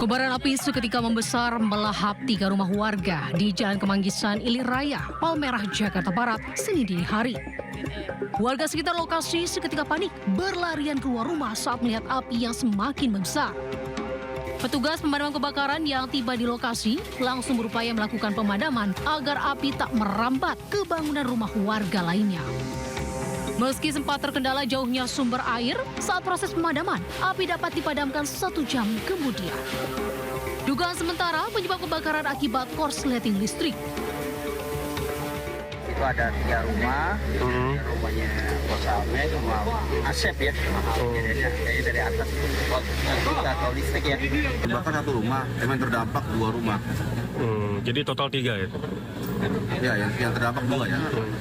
Kobaran api seketika membesar melahap 3 rumah warga di Jalan Kemanggisan Ilir Raya, Palmerah, Jakarta Barat, Senin dini hari. Warga sekitar lokasi seketika panik berlarian keluar rumah saat melihat api yang semakin membesar. Petugas pemadam kebakaran yang tiba di lokasi langsung berupaya melakukan pemadaman agar api tak merambat ke bangunan rumah warga lainnya. Meski sempat terkendala jauhnya sumber air, saat proses pemadaman, api dapat dipadamkan 1 jam kemudian. Dugaan sementara penyebab kebakaran akibat korsleting listrik. Itu ada 3 rumah, rumahnya Bosame, rumah Asep ya, kayaknya dari atas, atau listrik ya. Terbakar 1 rumah, yang terdampak 2 rumah. Jadi total 3 ya? Ya, yang terdampak 2 ya.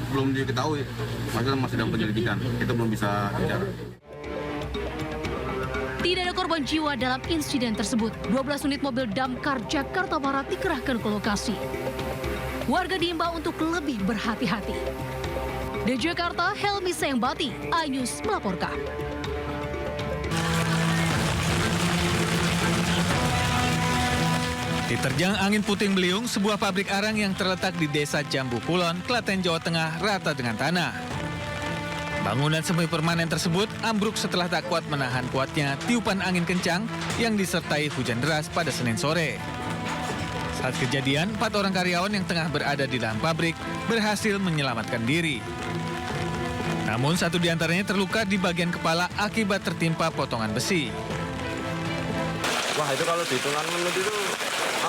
Belum diketahui, masih dalam penyelidikan, kita belum bisa bicara. Tidak ada korban jiwa dalam insiden tersebut. 12 unit mobil damkar Jakarta Barat dikerahkan ke lokasi. Warga diimbau untuk lebih berhati-hati. Di Jakarta, Helmi Sengbati, iNews melaporkan. Diterjang angin puting beliung, sebuah pabrik arang yang terletak di Desa Jambu Kulon, Klaten, Jawa Tengah rata dengan tanah. Bangunan semi permanen tersebut ambruk setelah tak kuat menahan kuatnya tiupan angin kencang yang disertai hujan deras pada Senin sore. Saat kejadian, 4 orang karyawan yang tengah berada di dalam pabrik berhasil menyelamatkan diri. Namun 1 diantaranya terluka di bagian kepala akibat tertimpa potongan besi. Wah, itu kalau dihitungan menit itu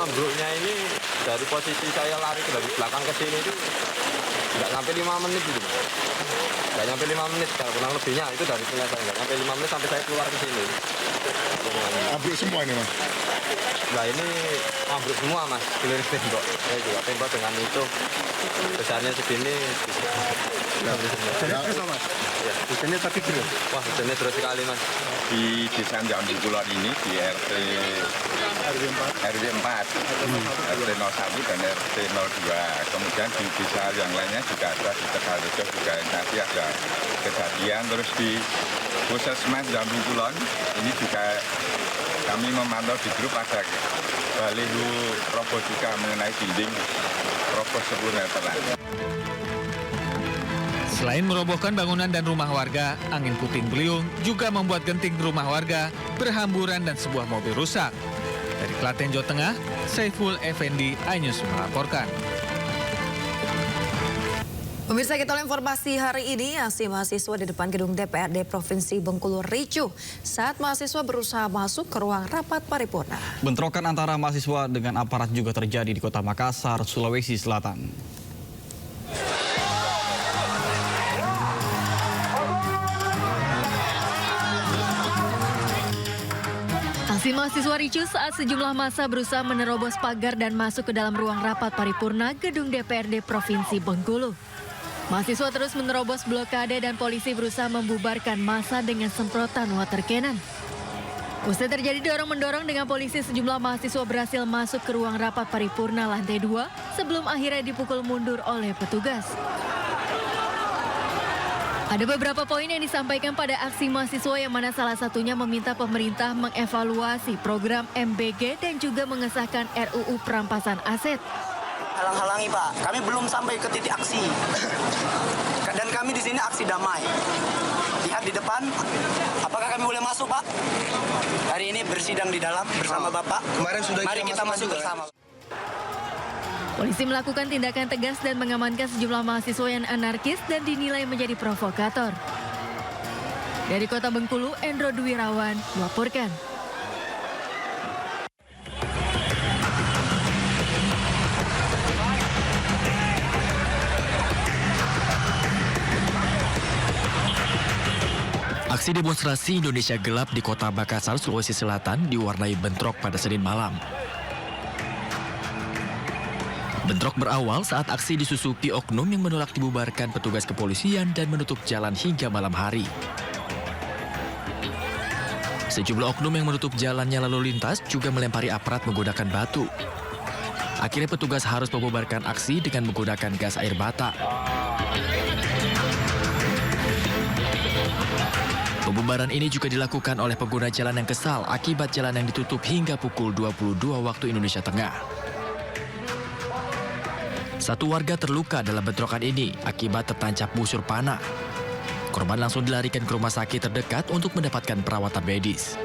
ambruknya ini dari posisi saya lari ke belakang ke sini itu nggak sampai 5 menit gitu. Nggak sampai 5 menit, kalau kurang lebihnya itu dari sini saya nggak sampai 5 menit sampai saya keluar ke sini. Ambruk semua ini, Mas? Nah, ini ambruk semua, Mas. Keliling tembok. Saya juga tembok dengan itu besarnya segini. Jadi terus, Mas? Ya. Hujannya tadi terus? Wah, hujannya terus sekali, Mas. Di Desa Jambu Kulon ini di RW 4, RT 01 dan RT 02. Kemudian di desa yang lainnya juga ada di Tegalrejo juga nanti ada kejadian. Terus di Puskesmas Jambu Kulon ini juga kami memantau di grup ada baliho roboh juga mengenai dinding roboh 10 meteran. Selain merobohkan bangunan dan rumah warga, angin puting beliung juga membuat genting rumah warga berhamburan dan sebuah mobil rusak. Dari Klaten, Jawa Tengah, Saiful Effendi, iNews melaporkan. Pemirsa, kita lihat informasi hari ini. Aksi mahasiswa di depan gedung DPRD Provinsi Bengkulu ricuh saat mahasiswa berusaha masuk ke ruang rapat paripurna. Bentrokan antara mahasiswa dengan aparat juga terjadi di Kota Makassar, Sulawesi Selatan. Aksi mahasiswa ricuh saat sejumlah massa berusaha menerobos pagar dan masuk ke dalam ruang rapat paripurna gedung DPRD Provinsi Bengkulu. Mahasiswa terus menerobos blokade dan polisi berusaha membubarkan massa dengan semprotan water cannon. Usai terjadi dorong-mendorong dengan polisi, sejumlah mahasiswa berhasil masuk ke ruang rapat paripurna lantai 2 sebelum akhirnya dipukul mundur oleh petugas. Ada beberapa poin yang disampaikan pada aksi mahasiswa yang mana salah satunya meminta pemerintah mengevaluasi program MBG dan juga mengesahkan RUU perampasan aset. Halang-halangi, Pak. Kami belum sampai ke titik aksi. Dan kami di sini aksi damai. Lihat di depan, apakah kami boleh masuk, Pak? Hari ini bersidang di dalam bersama Bapak. Kemarin sudah mari kita masuk bersama. Polisi melakukan tindakan tegas dan mengamankan sejumlah mahasiswa yang anarkis dan dinilai menjadi provokator. Dari Kota Bengkulu, Endro Duwirawan melaporkan. Aksi demonstrasi Indonesia Gelap di Kota Makassar, Sulawesi Selatan diwarnai bentrok pada Senin malam. Bentrok berawal saat aksi disusupi oknum yang menolak dibubarkan petugas kepolisian dan menutup jalan hingga malam hari. Sejumlah oknum yang menutup jalannya lalu lintas juga melempari aparat menggunakan batu. Akhirnya petugas harus membubarkan aksi dengan menggunakan gas air mata. Pembubaran ini juga dilakukan oleh pengguna jalan yang kesal akibat jalan yang ditutup hingga pukul 22 waktu Indonesia Tengah. Satu warga terluka dalam bentrokan ini akibat tertancap busur panah. Korban langsung dilarikan ke rumah sakit terdekat untuk mendapatkan perawatan medis.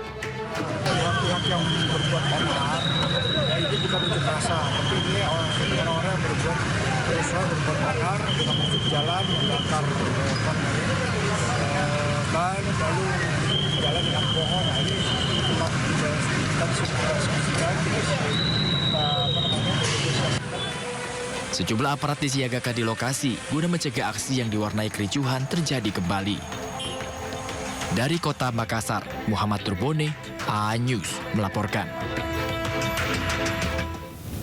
Pihak yang berbuat kasar, ya itu bukan unjuk rasa, tapi ini orang-orang yang berbuat kerusuhan, berbuat makar, masuk jalan, membakar ban, lalu jalan dengan pohon. Nah ini kita diskusikan, Sejumlah aparat disiagakan di lokasi guna mencegah aksi yang diwarnai kericuhan terjadi kembali. Dari kota Makassar, Muhammad Turbone, A-News melaporkan.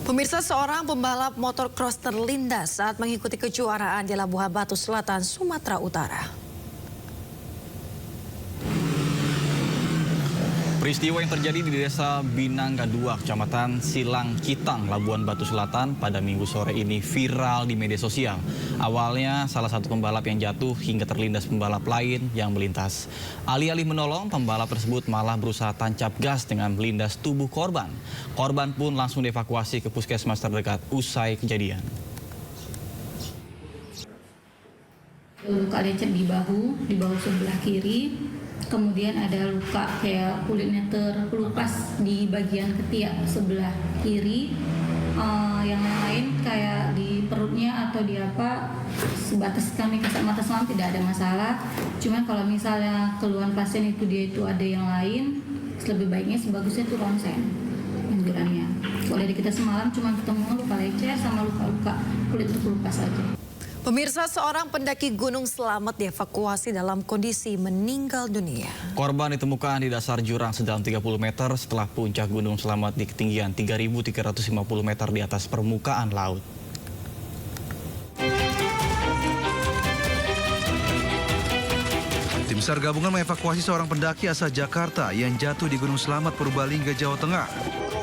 Pemirsa, seorang pembalap motocross terlindas saat mengikuti kejuaraan di Labuhan Batu Selatan, Sumatera Utara. Peristiwa yang terjadi di Desa Binangga 2, Kecamatan Silang Citang, Labuhan Batu Selatan pada Minggu sore ini viral di media sosial. Awalnya salah satu pembalap yang jatuh hingga terlindas pembalap lain yang melintas. Alih-alih menolong, pembalap tersebut malah berusaha tancap gas dengan melindas tubuh korban. Korban pun langsung dievakuasi ke puskesmas terdekat usai kejadian. Luka lecet di bahu sebelah kiri. Kemudian ada luka kayak kulitnya terkelupas di bagian ketiak sebelah kiri. Yang lain kayak di perutnya atau di apa, sebatas kami kasat mata semalam tidak ada masalah. Cuman kalau misalnya keluhan pasien itu dia itu ada yang lain, lebih baiknya sebagusnya itu ronsen anjurannya. Kalau dari kita semalam cuma ketemu luka lecet sama luka-luka kulit terkelupas saja. Pemirsa, seorang pendaki gunung selamat dievakuasi dalam kondisi meninggal dunia. Korban ditemukan di dasar jurang sedalam 30 meter setelah puncak Gunung Selamat di ketinggian 3.350 meter di atas permukaan laut. Tim SAR gabungan mengevakuasi seorang pendaki asal Jakarta yang jatuh di Gunung Selamat Purbalingga, Jawa Tengah.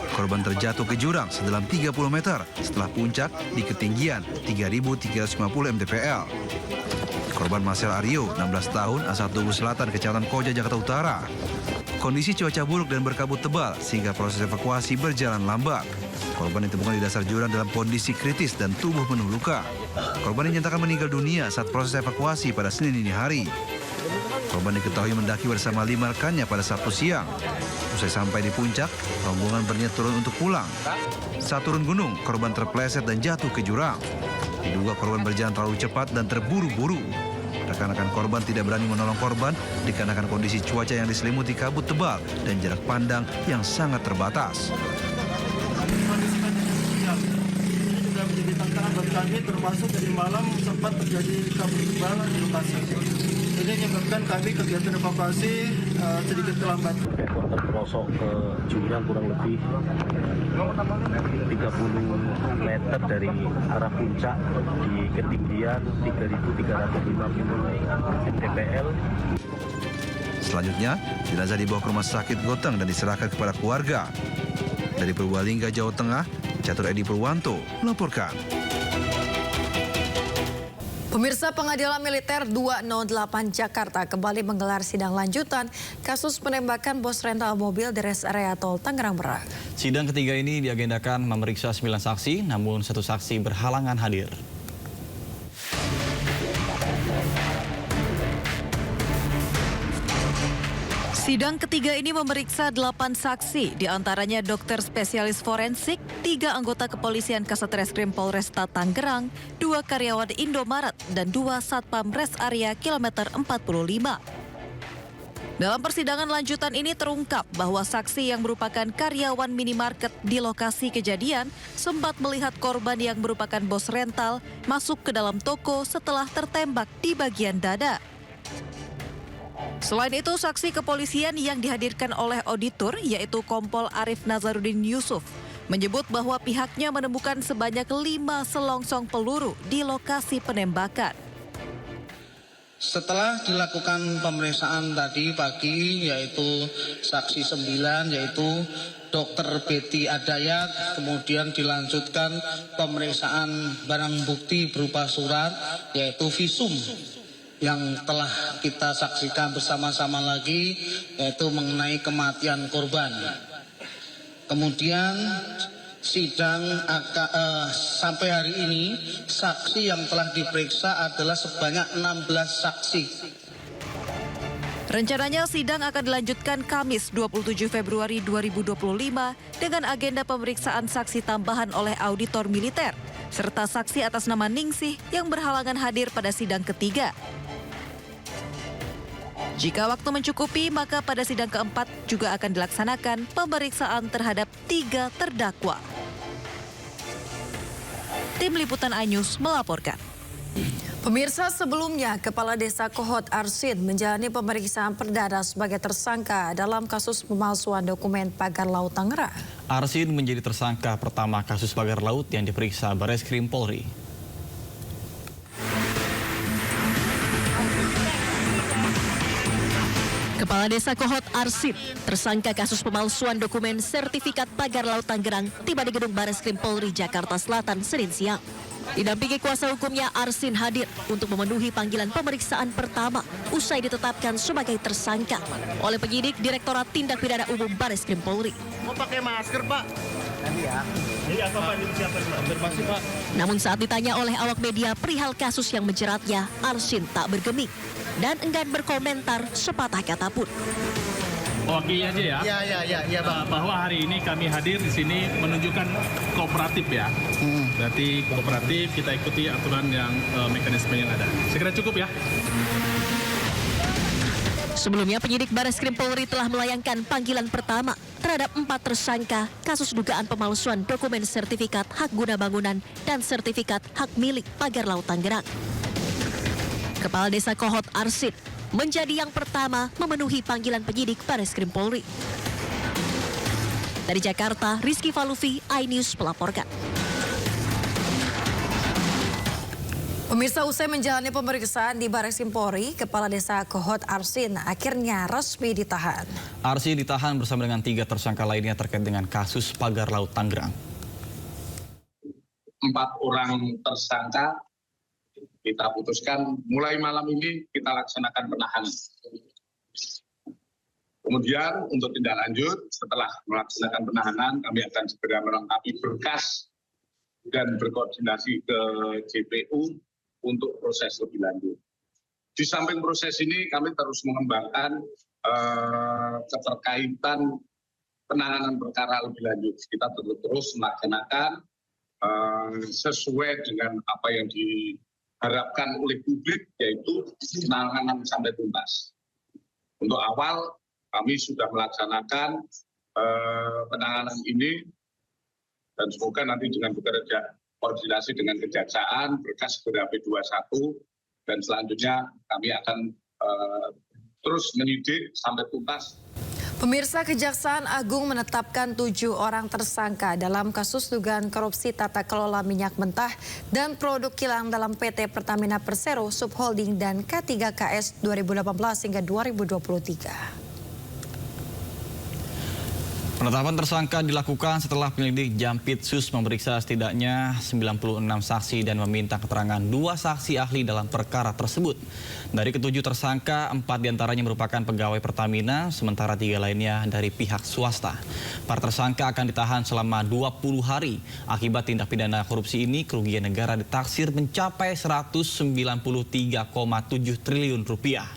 Korban terjatuh ke jurang sedalam 30 meter setelah puncak di ketinggian 3.350 mdpl. Korban Marcel Aryo, 16 tahun, asal Tugu Selatan, Kecamatan Koja, Jakarta Utara. Kondisi cuaca buruk dan berkabut tebal sehingga proses evakuasi berjalan lambat. Korban ditemukan di dasar jurang dalam kondisi kritis dan tubuh penuh luka. Korban dinyatakan meninggal dunia saat proses evakuasi pada Senin dini hari. Korban diketahui mendaki bersama 5 rekannya pada Sabtu siang. Usai sampai di puncak, rombongan berniat turun untuk pulang. Saat turun gunung, korban terpleset dan jatuh ke jurang. Diduga korban berjalan terlalu cepat dan terburu-buru. Rekan-rekan korban tidak berani menolong korban dikarenakan kondisi cuaca yang diselimuti kabut tebal dan jarak pandang yang sangat terbatas. Ini juga menjadi tantangan bagi kami, termasuk dari malam sempat terjadi kabut tebal di lokasi. Ini menyebabkan kami kegiatan evakuasi sedikit terlambat. Terprosok ke jurang kurang lebih 30 meter dari arah puncak di ketinggian 3.350 mdpl. Selanjutnya, jenazah dibawa ke rumah sakit Goteng dan diserahkan kepada keluarga. Dari Purbalingga, Jawa Tengah, Catur Edi Purwanto melaporkan. Pemirsa, Pengadilan Militer 208 Jakarta kembali menggelar sidang lanjutan kasus penembakan bos rental mobil di rest area tol Tangerang Merak. Sidang ketiga ini diagendakan memeriksa 9 saksi, namun 1 saksi berhalangan hadir. Sidang ketiga ini memeriksa 8 saksi, diantaranya dokter spesialis forensik, 3 anggota kepolisian Kasatreskrim Polresta Tangerang, 2 karyawan Indomaret, dan 2 satpam res area kilometer 45. Dalam persidangan lanjutan ini terungkap bahwa saksi yang merupakan karyawan minimarket di lokasi kejadian sempat melihat korban yang merupakan bos rental masuk ke dalam toko setelah tertembak di bagian dada. Selain itu, saksi kepolisian yang dihadirkan oleh auditor, yaitu Kompol Arif Nazarudin Yusuf, menyebut bahwa pihaknya menemukan sebanyak 5 selongsong peluru di lokasi penembakan. Setelah dilakukan pemeriksaan tadi pagi, yaitu saksi 9, yaitu Dr. Betty Adayat, kemudian dilanjutkan pemeriksaan barang bukti berupa surat, yaitu visum yang telah kita saksikan bersama-sama lagi, yaitu mengenai kematian korban. Kemudian sidang sampai hari ini saksi yang telah diperiksa adalah sebanyak 16 saksi. Rencananya sidang akan dilanjutkan Kamis 27 Februari 2025 dengan agenda pemeriksaan saksi tambahan oleh auditor militer serta saksi atas nama Ningsih yang berhalangan hadir pada sidang ketiga. Jika waktu mencukupi, maka pada sidang keempat juga akan dilaksanakan pemeriksaan terhadap 3 terdakwa. Tim Liputan iNews melaporkan. Pemirsa, sebelumnya Kepala Desa Kohot Arsin menjalani pemeriksaan perdana sebagai tersangka dalam kasus pemalsuan dokumen pagar laut Tangerang. Arsin menjadi tersangka pertama kasus pagar laut yang diperiksa Bareskrim Polri. Kepala Desa Kohot Arsin, tersangka kasus pemalsuan dokumen sertifikat pagar laut Tangerang, tiba di gedung Bareskrim Polri Jakarta Selatan Senin siang. Didampingi kuasa hukumnya, Arsin hadir untuk memenuhi panggilan pemeriksaan pertama usai ditetapkan sebagai tersangka oleh penyidik Direktorat Tindak Pidana Umum Bareskrim Polri. Mau pakai masker, Pak? Iya. Iya, Pak, disiapkan konfirmasi, Pak. Namun saat ditanya oleh awak media perihal kasus yang menjeratnya, Arsin tak bergeming dan enggan berkomentar sepatah kata pun. Mewakili aja ya. Iya, Pak. Bahwa hari ini kami hadir di sini menunjukkan kooperatif ya. Berarti kooperatif, kita ikuti aturan yang mekanisme yang ada. Segera cukup ya. Sebelumnya penyidik Bareskrim Polri telah melayangkan panggilan pertama terhadap 4 tersangka kasus dugaan pemalsuan dokumen sertifikat hak guna bangunan dan sertifikat hak milik pagar laut Tangerang. Kepala Desa Kohot Arsin menjadi yang pertama memenuhi panggilan penyidik Bareskrim Polri. Dari Jakarta, Rizky Falufi, iNews melaporkan. Pemirsa, usai menjalani pemeriksaan di Bareskrim Polri, Kepala Desa Kohot Arsin akhirnya resmi ditahan. Arsin ditahan bersama dengan 3 tersangka lainnya terkait dengan kasus pagar laut Tangerang. 4 orang tersangka kita putuskan mulai malam ini kita laksanakan penahanan. Kemudian untuk tindak lanjut setelah melaksanakan penahanan kami akan segera melengkapi berkas dan berkoordinasi ke JPU untuk proses lebih lanjut. Di samping proses ini kami terus mengembangkan keterkaitan penanganan perkara lebih lanjut. Kita terus melaksanakan sesuai dengan apa yang diharapkan oleh publik, yaitu penanganan sampai tuntas. Untuk awal kami sudah melaksanakan penanganan ini dan semoga nanti dengan bekerja koordinasi dengan Kejaksaan, berkas segera P21, dan selanjutnya kami akan terus menyidik sampai tuntas. Pemirsa, Kejaksaan Agung menetapkan 7 orang tersangka dalam kasus dugaan korupsi tata kelola minyak mentah dan produk kilang dalam PT Pertamina Persero Subholding dan K3KS 2018 hingga 2023. Penetapan tersangka dilakukan setelah penyelidik Jampitsus memeriksa setidaknya 96 saksi dan meminta keterangan 2 saksi ahli dalam perkara tersebut. Dari ke-7 tersangka, 4 diantaranya merupakan pegawai Pertamina, sementara 3 lainnya dari pihak swasta. Para tersangka akan ditahan selama 20 hari. Akibat tindak pidana korupsi ini, kerugian negara ditaksir mencapai 193,7 triliun rupiah.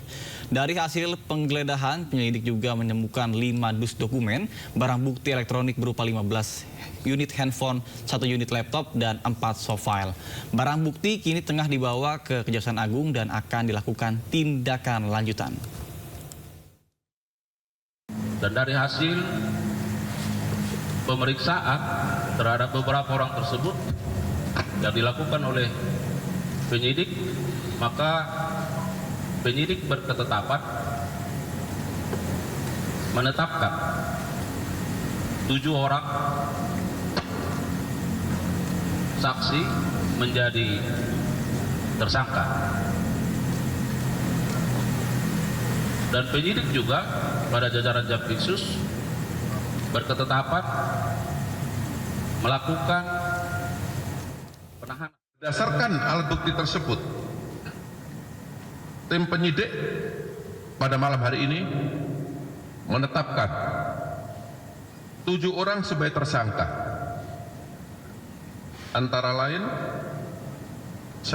Dari hasil penggeledahan, penyelidik juga menemukan 5 dus dokumen, barang bukti elektronik berupa 15 unit handphone, 1 unit laptop, dan 4 soft file. Barang bukti kini tengah dibawa ke Kejaksaan Agung dan akan dilakukan tindakan lanjutan. Dan dari hasil pemeriksaan terhadap beberapa orang tersebut yang dilakukan oleh penyidik, maka penyidik berketetapan menetapkan 7 orang saksi menjadi tersangka. Dan penyidik juga pada jajaran Jampitsus berketetapan melakukan penahanan. Berdasarkan alat bukti tersebut, tim penyidik pada malam hari ini menetapkan 7 orang sebagai tersangka. Antara lain 1.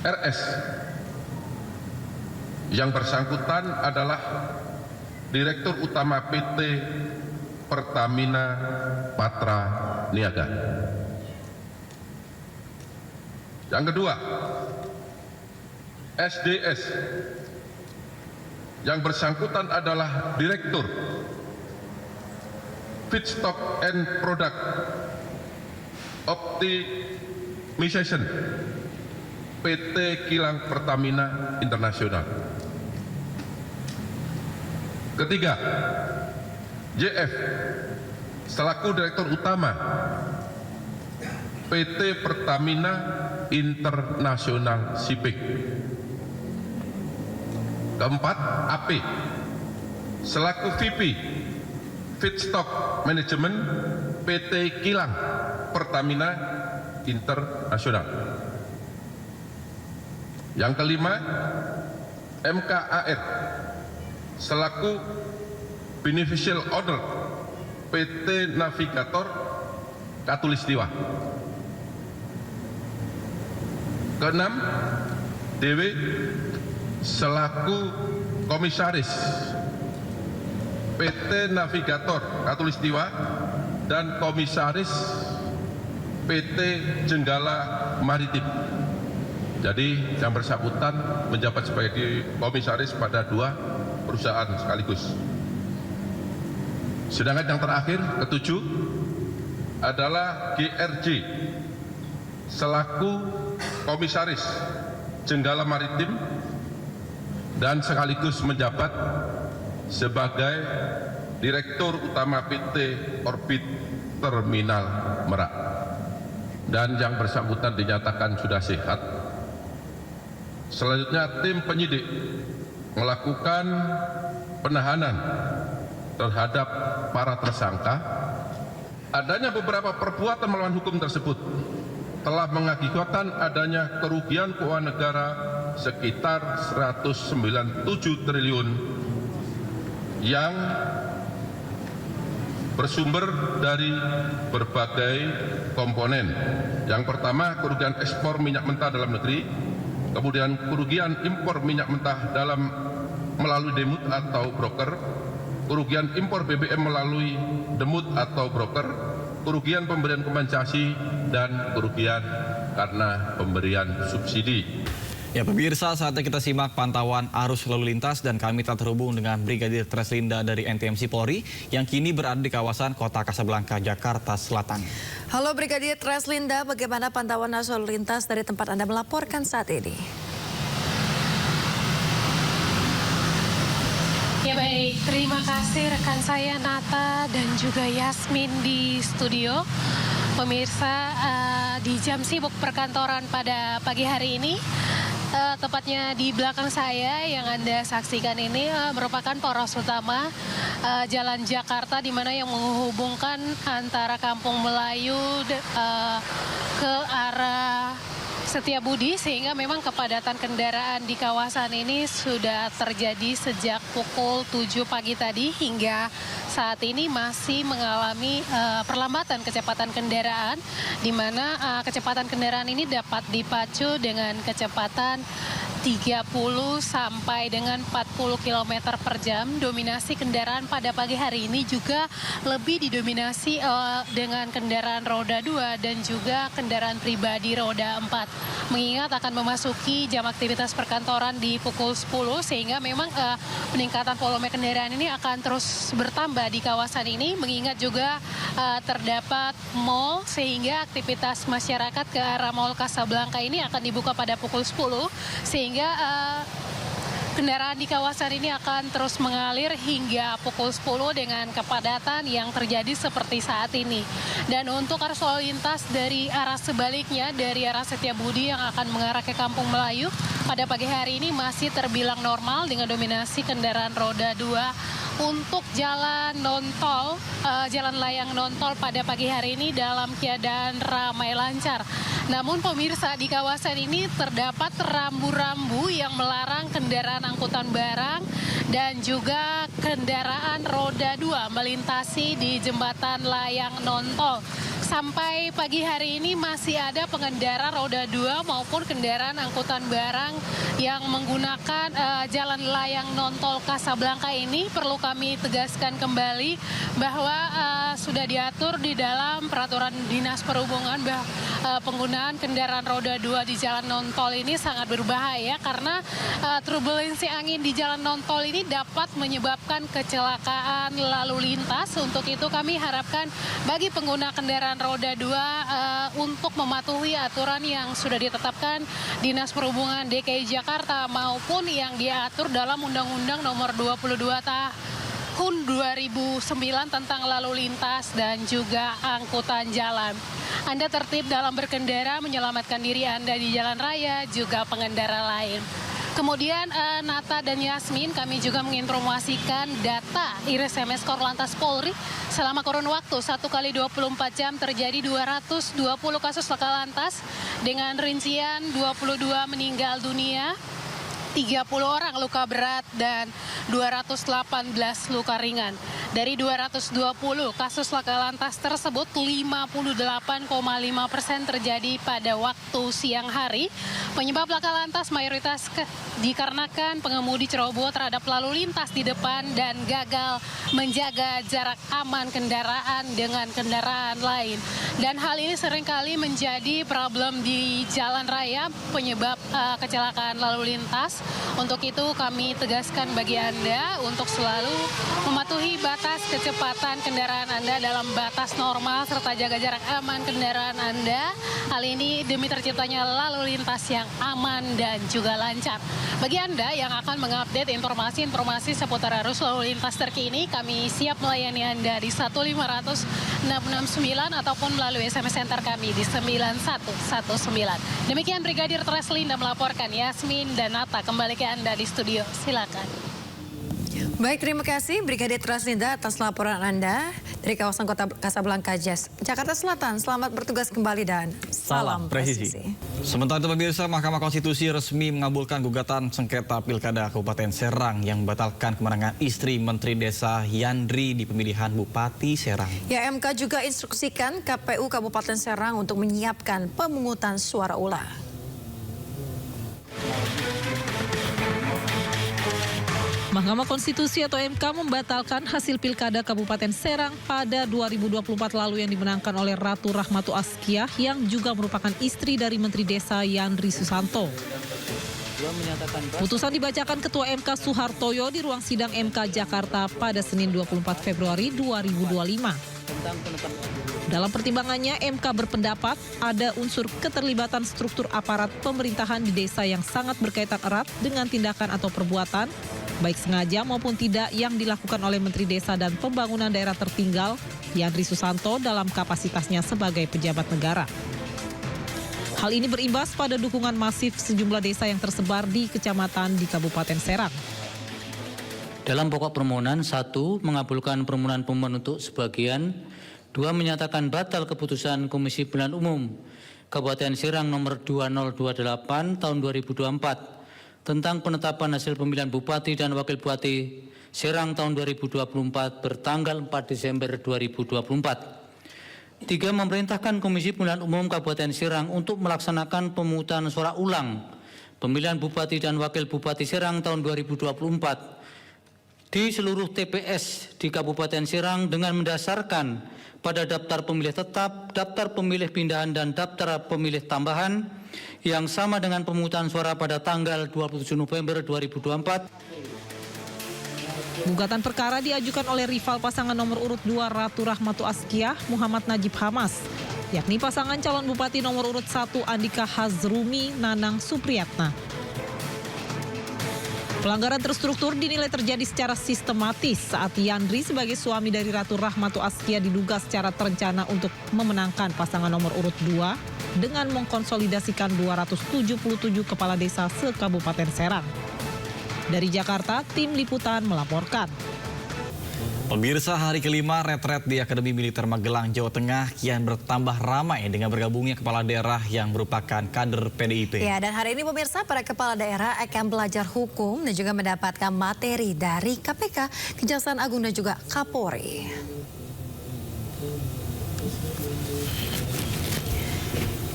RS yang bersangkutan adalah Direktur Utama PT Pertamina Patra Niaga. Yang kedua, SDS yang bersangkutan adalah Direktur Feedstock and Product Optimization PT Kilang Pertamina Internasional. Ketiga, JF selaku Direktur Utama PT Pertamina Internasional Shipping. Keempat, AP selaku VP Feedstock Management PT Kilang Pertamina Internasional. Yang kelima, MKAR selaku Beneficial Owner PT Navigator Katulistiwa. Keenam, DW selaku Komisaris PT Navigator Katulistiwa dan Komisaris PT Jenggala Maritim. Jadi yang bersangkutan menjabat sebagai komisaris pada 2 perusahaan sekaligus. Sedangkan yang terakhir, ketujuh, adalah GRJ selaku komisaris Jenggala Maritim dan sekaligus menjabat sebagai Direktur Utama PT Orbit Terminal Merak. Dan yang bersangkutan dinyatakan sudah sehat. Selanjutnya tim penyidik melakukan penahanan terhadap para tersangka. Adanya beberapa perbuatan melawan hukum tersebut telah mengakibatkan adanya kerugian keuangan negara sekitar 197 triliun yang bersumber dari berbagai komponen. Yang pertama, kerugian ekspor minyak mentah dalam negeri, kemudian kerugian impor minyak mentah melalui demut atau broker, kerugian impor BBM melalui demut atau broker, kerugian pemberian kompensasi, dan kerugian karena pemberian subsidi. Ya pemirsa, saatnya kita simak pantauan arus lalu lintas dan kami telah terhubung dengan Brigadir Treslinda dari NTMC Polri yang kini berada di kawasan Kota Kasablanka, Jakarta Selatan. Halo Brigadir Treslinda, bagaimana pantauan arus lalu lintas dari tempat Anda melaporkan saat ini? Ya baik, terima kasih rekan saya Nata dan juga Yasmin di studio. Pemirsa, di jam sibuk perkantoran pada pagi hari ini, tepatnya di belakang saya yang Anda saksikan ini merupakan poros utama Jalan Jakarta, di mana yang menghubungkan antara Kampung Melayu ke arah Setiabudi, sehingga memang kepadatan kendaraan di kawasan ini sudah terjadi sejak pukul 7 pagi tadi hingga saat ini masih mengalami perlambatan kecepatan kendaraan, di mana kecepatan kendaraan ini dapat dipacu dengan kecepatan 30 sampai dengan 40 km per jam. Dominasi kendaraan pada pagi hari ini juga lebih didominasi dengan kendaraan roda 2 dan juga kendaraan pribadi roda 4. Mengingat akan memasuki jam aktivitas perkantoran di pukul 10, sehingga memang peningkatan volume kendaraan ini akan terus bertambah di kawasan ini, mengingat juga terdapat mal, sehingga aktivitas masyarakat ke arah Mall Kasablanka ini akan dibuka pada pukul 10, sehingga kendaraan di kawasan ini akan terus mengalir hingga pukul 10 dengan kepadatan yang terjadi seperti saat ini. Dan untuk arus lalu lintas dari arah sebaliknya, dari arah Setiabudi yang akan mengarah ke Kampung Melayu, pada pagi hari ini masih terbilang normal dengan dominasi kendaraan roda 2 untuk jalan non-tol, jalan layang non-tol pada pagi hari ini dalam keadaan ramai lancar. Namun pemirsa, di kawasan ini terdapat rambu-rambu yang melarang kendaraan angkutan barang dan juga kendaraan roda 2 melintasi di jembatan layang non-tol. Sampai pagi hari ini masih ada pengendara roda 2 maupun kendaraan angkutan barang yang menggunakan jalan layang non-tol Kasablanka ini. Perlu kami tegaskan kembali bahwa sudah diatur di dalam peraturan Dinas Perhubungan bahwa penggunaan kendaraan roda 2 di jalan non-tol ini sangat berbahaya karena turbulensi angin di jalan non-tol ini dapat menyebabkan kecelakaan lalu lintas. Untuk itu kami harapkan bagi pengguna kendaraan roda 2 untuk mematuhi aturan yang sudah ditetapkan Dinas Perhubungan DKI Jakarta maupun yang diatur dalam Undang-Undang Nomor 22 Tahun 2009 tentang lalu lintas dan juga angkutan jalan. Anda tertib dalam berkendara, menyelamatkan diri Anda di jalan raya, juga pengendara lain. Kemudian Nata dan Yasmin, kami juga menginformasikan data Iris MS Korlantas Polri selama kurun waktu 1 kali 24 jam terjadi 220 kasus laka lantas dengan rincian 22 meninggal dunia, 30 orang luka berat dan 218 luka ringan. Dari 220 kasus laka lantas tersebut, 58,5% terjadi pada waktu siang hari. Penyebab laka lantas mayoritas dikarenakan pengemudi ceroboh terhadap lalu lintas di depan dan gagal menjaga jarak aman kendaraan dengan kendaraan lain. Dan hal ini seringkali menjadi problem di jalan raya, penyebab kecelakaan lalu lintas. Untuk itu kami tegaskan bagi Anda untuk selalu mematuhi batas kecepatan kendaraan Anda dalam batas normal serta jaga jarak aman kendaraan Anda. Hal ini demi terciptanya lalu lintas yang aman dan juga lancar. Bagi Anda yang akan mengupdate informasi-informasi seputar arus lalu lintas terkini, kami siap melayani Anda di 1500669 ataupun melalui SMS Center kami di 9119. Demikian Brigadir Treslinda melaporkan. Yasmin dan Nata kembali ke Anda di studio. Silakan. Baik, terima kasih Brigadir Treslinda atas laporan Anda dari kawasan Kota Kasablanka, Jakarta Selatan. Selamat bertugas kembali dan salam presisi. Sementara itu pemirsa, Mahkamah Konstitusi resmi mengabulkan gugatan sengketa Pilkada Kabupaten Serang yang membatalkan kemenangan istri Menteri Desa Yandri di pemilihan Bupati Serang. Ya, MK juga instruksikan KPU Kabupaten Serang untuk menyiapkan pemungutan suara ulang. Mahkamah Konstitusi atau MK membatalkan hasil Pilkada Kabupaten Serang pada 2024 lalu yang dimenangkan oleh Ratu Rahmatu Askiah yang juga merupakan istri dari Menteri Desa Yandri Susanto. Putusan dibacakan Ketua MK Suhartoyo di ruang sidang MK Jakarta pada Senin 24 Februari 2025. Dalam pertimbangannya, MK berpendapat ada unsur keterlibatan struktur aparat pemerintahan di desa yang sangat berkaitan erat dengan tindakan atau perbuatan, baik sengaja maupun tidak, yang dilakukan oleh Menteri Desa dan Pembangunan Daerah Tertinggal, Yandri Susanto, dalam kapasitasnya sebagai pejabat negara. Hal ini berimbas pada dukungan masif sejumlah desa yang tersebar di kecamatan di Kabupaten Serang. Dalam pokok permohonan, 1. Mengabulkan permohonan pemohon untuk sebagian. 2. Menyatakan batal keputusan Komisi Pemilihan Umum Kabupaten Serang nomor 2028 tahun 2024 tentang penetapan hasil pemilihan Bupati dan Wakil Bupati Serang tahun 2024 bertanggal 4 Desember 2024. 3. Memerintahkan Komisi Pemilihan Umum Kabupaten Serang untuk melaksanakan pemungutan suara ulang pemilihan Bupati dan Wakil Bupati Serang tahun 2024 di seluruh TPS di Kabupaten Serang dengan mendasarkan pada daftar pemilih tetap, daftar pemilih pindahan, dan daftar pemilih tambahan yang sama dengan pemungutan suara pada tanggal 27 November 2024. Gugatan perkara diajukan oleh rival pasangan nomor urut 2 Ratu Rahmatu Askiah, Muhammad Najib Hamas, yakni pasangan calon Bupati nomor urut 1 Andika Hazrumi Nanang Supriyatna. Pelanggaran terstruktur dinilai terjadi secara sistematis saat Yandri sebagai suami dari Ratu Rahmatu Askiah diduga secara terencana untuk memenangkan pasangan nomor urut 2 dengan mengkonsolidasikan 277 kepala desa se-Kabupaten Serang. Dari Jakarta, tim liputan melaporkan. Pemirsa, hari kelima retret di Akademi Militer Magelang, Jawa Tengah kian bertambah ramai dengan bergabungnya kepala daerah yang merupakan kader PDIP. Ya, dan hari ini pemirsa, para kepala daerah akan belajar hukum dan juga mendapatkan materi dari KPK, Kejaksaan Agung dan juga Kapolri.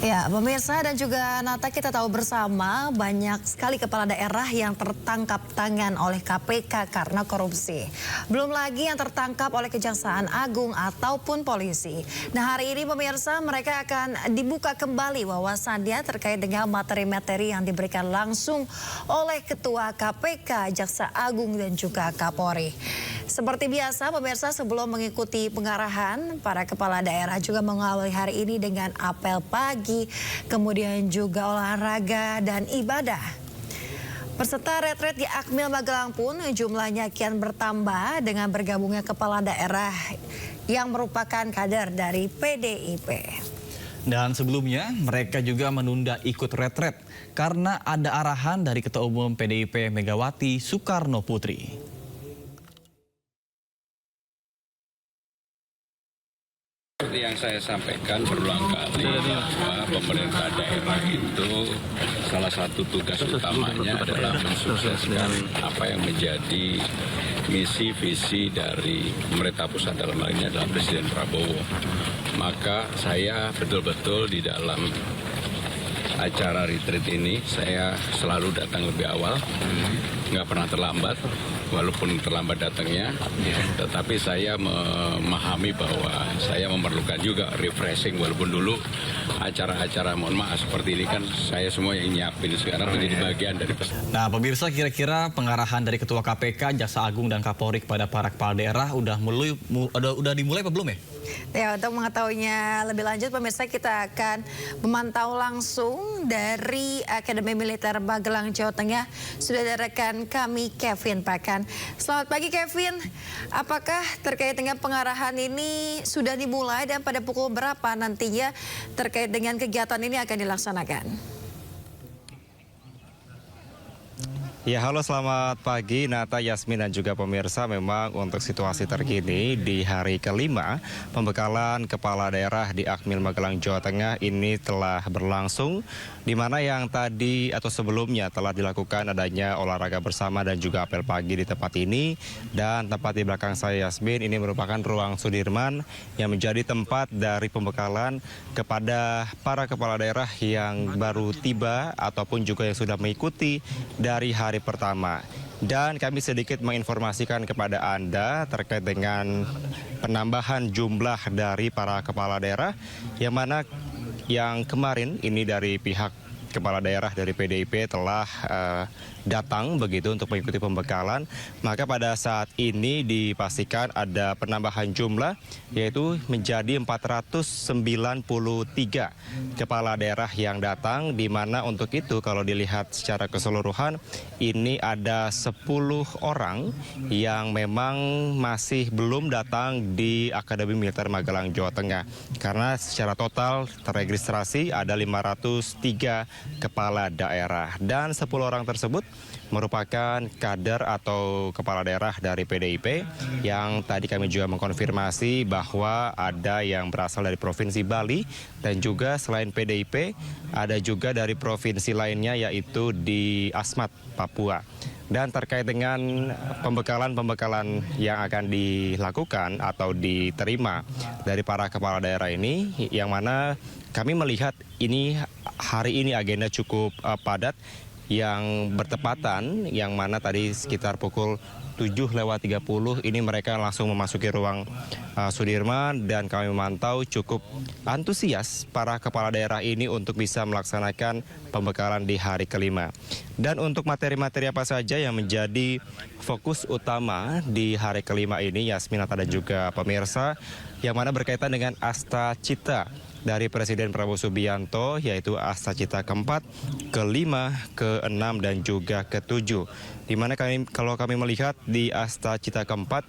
Ya, pemirsa dan juga Nata, kita tahu bersama banyak sekali kepala daerah yang tertangkap tangan oleh KPK karena korupsi. Belum lagi yang tertangkap oleh Kejaksaan Agung ataupun polisi. Nah, hari ini pemirsa, mereka akan dibuka kembali wawasannya terkait dengan materi-materi yang diberikan langsung oleh Ketua KPK, Jaksa Agung dan juga Kapolri. Seperti biasa pemirsa, sebelum mengikuti pengarahan, para kepala daerah juga mengawali hari ini dengan apel pagi, kemudian juga olahraga dan ibadah. Peserta retret di Akmil Magelang pun jumlahnya kian bertambah dengan bergabungnya kepala daerah yang merupakan kader dari PDIP. Dan sebelumnya mereka juga menunda ikut retret karena ada arahan dari Ketua Umum PDIP Megawati Soekarno Putri. Seperti yang saya sampaikan berulang kali bahwa pemerintah daerah itu salah satu tugas utamanya adalah mensukseskan apa yang menjadi misi visi dari pemerintah pusat, dalam hal ini adalah Presiden Prabowo. Maka saya betul-betul di dalam acara retreat ini saya selalu datang lebih awal, nggak pernah terlambat. Walaupun terlambat datangnya, tetapi saya memahami bahwa saya memerlukan juga refreshing, walaupun dulu acara-acara mohon maaf seperti ini kan saya semua yang nyiapin, sekarang menjadi bagian dari pesan. Nah, pemirsa, kira-kira pengarahan dari Ketua KPK, Jaksa Agung dan Kapolri kepada para kepala daerah udah dimulai apa belum ya? Ya, untuk mengetahuinya lebih lanjut pemirsa, kita akan memantau langsung dari Akademi Militer Magelang, Jawa Tengah. Sudah ada rekan kami Kevin Pakan. Selamat pagi Kevin, apakah terkait dengan pengarahan ini sudah dimulai dan pada pukul berapa nantinya terkait dengan kegiatan ini akan dilaksanakan? Ya, halo, selamat pagi Nata, Yasmin dan juga pemirsa. Memang untuk situasi terkini di hari kelima pembekalan kepala daerah di Akmil Magelang, Jawa Tengah ini telah berlangsung, di mana yang tadi atau sebelumnya telah dilakukan adanya olahraga bersama dan juga apel pagi di tempat ini. Dan tempat di belakang saya, Yasmin, ini merupakan ruang Sudirman yang menjadi tempat dari pembekalan kepada para kepala daerah yang baru tiba ataupun juga yang sudah mengikuti dari hari pertama. Dan kami sedikit menginformasikan kepada Anda terkait dengan penambahan jumlah dari para kepala daerah, yang mana yang kemarin ini dari pihak kepala daerah dari PDIP telah datang begitu untuk mengikuti pembekalan. Maka pada saat ini dipastikan ada penambahan jumlah, yaitu menjadi 493 kepala daerah yang datang, di mana untuk itu kalau dilihat secara keseluruhan ini ada 10 orang yang memang masih belum datang di Akademi Militer Magelang, Jawa Tengah. Karena secara total terregistrasi ada 503 kepala daerah, dan 10 orang tersebut merupakan kader atau kepala daerah dari PDIP yang tadi kami juga mengkonfirmasi bahwa ada yang berasal dari Provinsi Bali, dan juga selain PDIP ada juga dari provinsi lainnya yaitu di Asmat, Papua. Dan terkait dengan pembekalan yang akan dilakukan atau diterima dari para kepala daerah ini, yang mana kami melihat ini hari ini agenda cukup padat, yang bertepatan, yang mana tadi sekitar pukul 7:30 ini mereka langsung memasuki ruang Sudirman, dan kami memantau cukup antusias para kepala daerah ini untuk bisa melaksanakan pembekalan di hari kelima. Dan untuk materi-materi apa saja yang menjadi fokus utama di hari kelima ini, Yasmin, dan juga pemirsa, yang mana berkaitan dengan Asta Cita dari Presiden Prabowo Subianto, yaitu Asta Cita keempat, kelima, keenam, dan juga ketujuh. Di mana kalau kami melihat di Asta Cita keempat,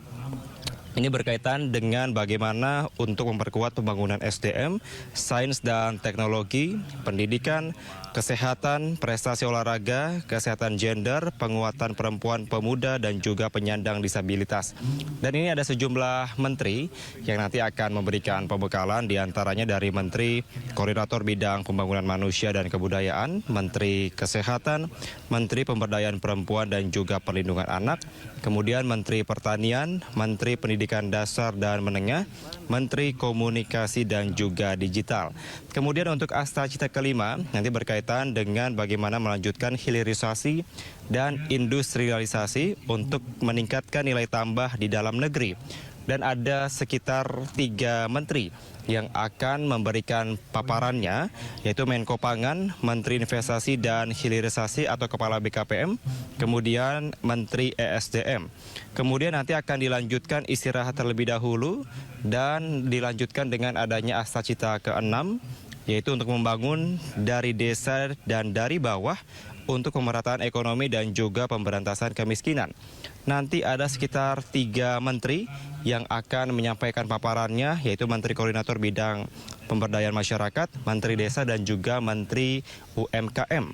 Ini berkaitan dengan bagaimana untuk memperkuat pembangunan SDM, sains dan teknologi, pendidikan, kesehatan, prestasi olahraga, kesehatan gender, penguatan perempuan pemuda, dan juga penyandang disabilitas. Dan ini ada sejumlah menteri yang nanti akan memberikan pembekalan, diantaranya dari Menteri Koordinator Bidang Pembangunan Manusia dan Kebudayaan, Menteri Kesehatan, Menteri Pemberdayaan Perempuan dan juga Perlindungan Anak, kemudian Menteri Pertanian, Menteri Pendidikan Dasar dan Menengah, Menteri Komunikasi dan juga Digital. Kemudian untuk asta cita kelima nanti berkaitan dengan bagaimana melanjutkan hilirisasi dan industrialisasi untuk meningkatkan nilai tambah di dalam negeri. Dan ada sekitar 3 menteri yang akan memberikan paparannya, yaitu Menko Pangan, Menteri Investasi dan Hilirisasi atau Kepala BKPM, kemudian Menteri ESDM. Kemudian nanti akan dilanjutkan istirahat terlebih dahulu dan dilanjutkan dengan adanya asta cita ke-6, yaitu untuk membangun dari desa dan dari bawah untuk pemerataan ekonomi dan juga pemberantasan kemiskinan. Nanti ada sekitar 3 menteri yang akan menyampaikan paparannya, yaitu Menteri Koordinator Bidang Pemberdayaan Masyarakat, Menteri Desa dan juga Menteri UMKM.